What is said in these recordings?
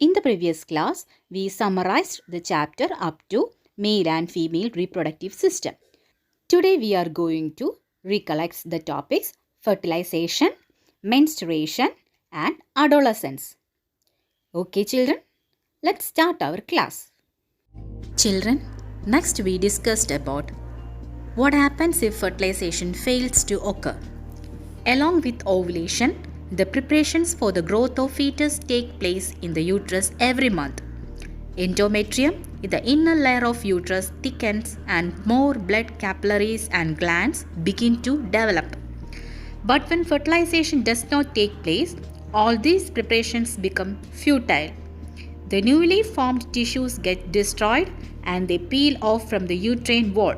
In the previous class, we summarized the chapter up to male and female reproductive system. Today we are going to recollect the topics fertilization, menstruation and adolescence. Okay children, let's start our class. Children, next we discussed about what happens if fertilization fails to occur. Along with ovulation, the preparations for the growth of fetus take place in the uterus every month. Endometrium, the inner layer of uterus, thickens and more blood capillaries and glands begin to develop. But when fertilization does not take place, all these preparations become futile. The newly formed tissues get destroyed and they peel off from the uterine wall.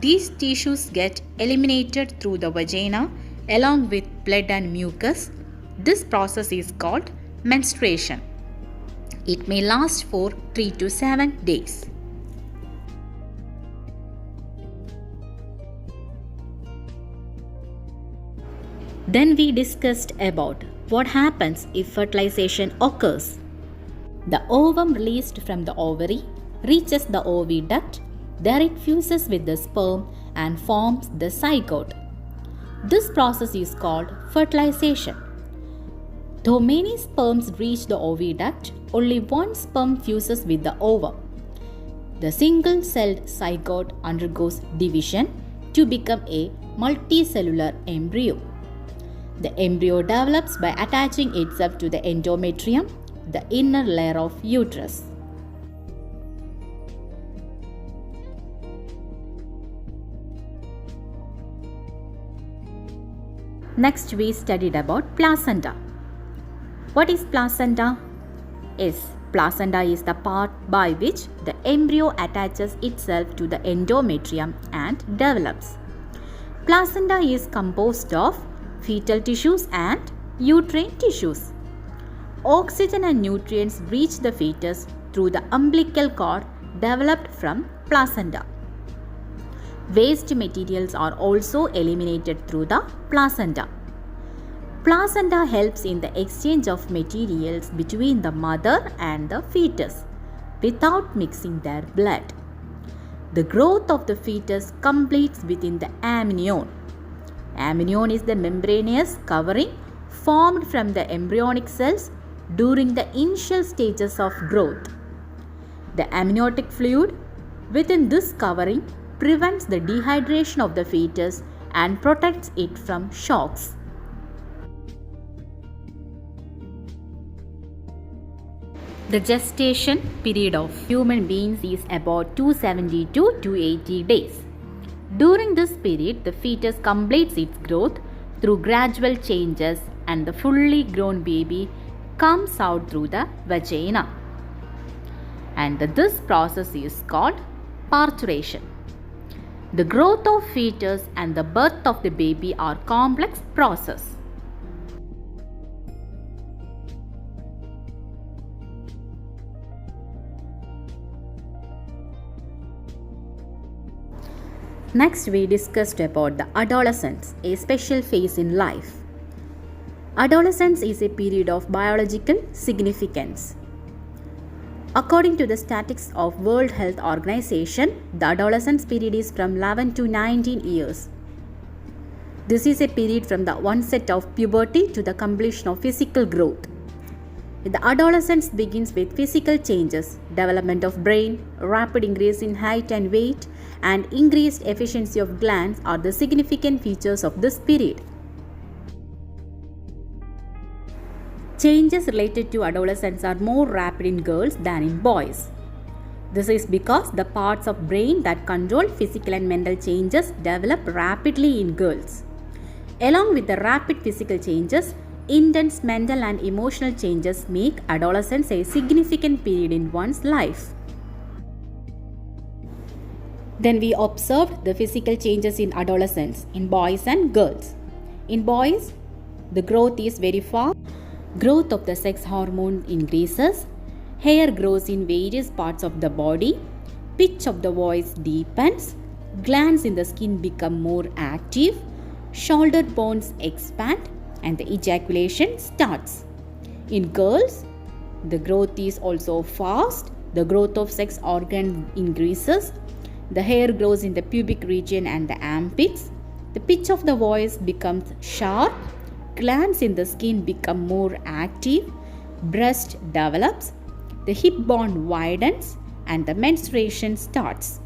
These tissues get eliminated through the vagina along with blood and mucus. This process is called menstruation. It may last for 3 to 7 days. Then we discussed about what happens if fertilization occurs. The ovum released from the ovary reaches the oviduct. There it fuses with the sperm and forms the zygote. This process is called fertilization. Though many sperms reach the oviduct, only one sperm fuses with the ovum. The single-celled zygote undergoes division to become a multicellular embryo. The embryo develops by attaching itself to the endometrium, the inner layer of uterus. Next we studied about placenta. What is placenta? Placenta is the part by which the embryo attaches itself to the endometrium and develops. Placenta is composed of fetal tissues and uterine tissues. Oxygen and nutrients reach the fetus through the umbilical cord developed from placenta. Waste materials are also eliminated through the placenta. Placenta helps in the exchange of materials between the mother and the fetus without mixing their blood. The growth of the fetus completes within the amnion. Amnion is the membranous covering formed from the embryonic cells during the initial stages of growth. The amniotic fluid within this covering prevents the dehydration of the fetus and protects it from shocks. The gestation period of human beings is about 270 to 280 days. During this period, the fetus completes its growth through gradual changes and the fully grown baby comes out through the vagina. And this process is called parturition. The growth of fetus and the birth of the baby are complex process. Next we discussed about the adolescence, a special phase in life. Adolescence is a period of biological significance. According to the statistics of World Health Organization, the adolescence period is from 11 to 19 years. This is a period from the onset of puberty to the completion of physical growth. The adolescence begins with physical changes, development of brain, rapid increase in height and weight, and increased efficiency of glands are the significant features of this period. Changes related to adolescence are more rapid in girls than in boys. This is because the parts of brain that control physical and mental changes develop rapidly in girls. Along with the rapid physical changes, intense mental and emotional changes make adolescence a significant period in one's life. Then we observed the physical changes in adolescence in boys and girls. In boys, the growth is very fast. Growth of the sex hormone increases. Hair grows in various parts of the body. Pitch of the voice deepens. Glands in the skin become more active. Shoulder bones expand and the ejaculation starts. In girls, The growth is also fast. The growth of sex organ increases. The hair grows in the pubic region and the armpits. The pitch of the voice becomes sharp. Glands in the skin become more active. Breast develops. The hip bone widens and the menstruation starts.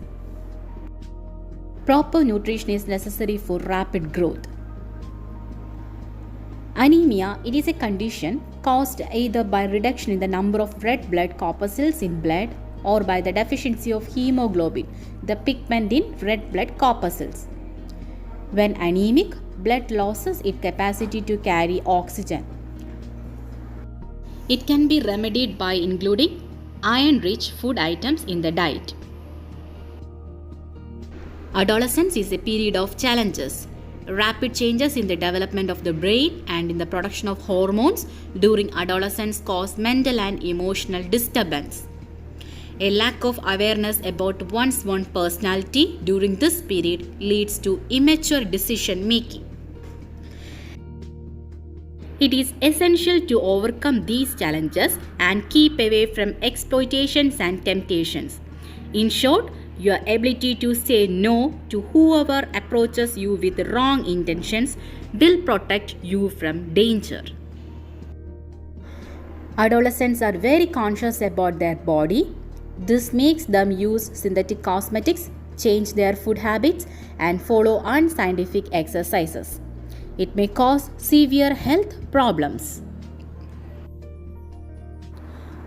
Proper nutrition is necessary for rapid growth. Anemia, it is a condition caused either by reduction in the number of red blood corpuscles in blood or by the deficiency of hemoglobin, the pigment in red blood corpuscles. When anemic, blood loses its capacity to carry oxygen. It can be remedied by including iron-rich food items in the diet. Adolescence is a period of challenges. Rapid changes in the development of the brain and in the production of hormones during adolescence cause mental and emotional disturbance. A lack of awareness about one's own personality during this period leads to immature decision making. It is essential to overcome these challenges and keep away from exploitations and temptations. In short, your ability to say no to whoever approaches you with wrong intentions will protect you from danger. Adolescents are very conscious about their body. This makes them use synthetic cosmetics, change their food habits, and follow unscientific exercises. It may cause severe health problems.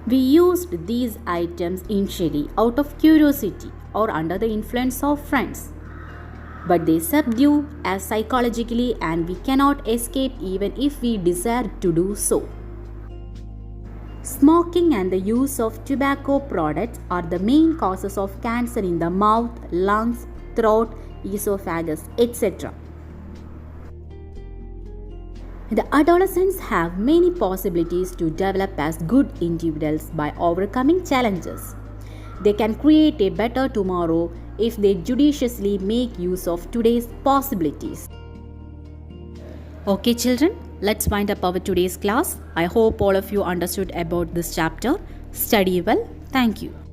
We used these items initially out of curiosity or under the influence of friends. But they subdue us psychologically and we cannot escape even if we desire to do so. Smoking and the use of tobacco products are the main causes of cancer in the mouth, lungs, throat, esophagus, etc. The adolescents have many possibilities to develop as good individuals by overcoming challenges. They can create a better tomorrow if they judiciously make use of today's possibilities. Okay children, let's wind up our today's class. I hope all of you understood about this chapter. Study well. Thank you.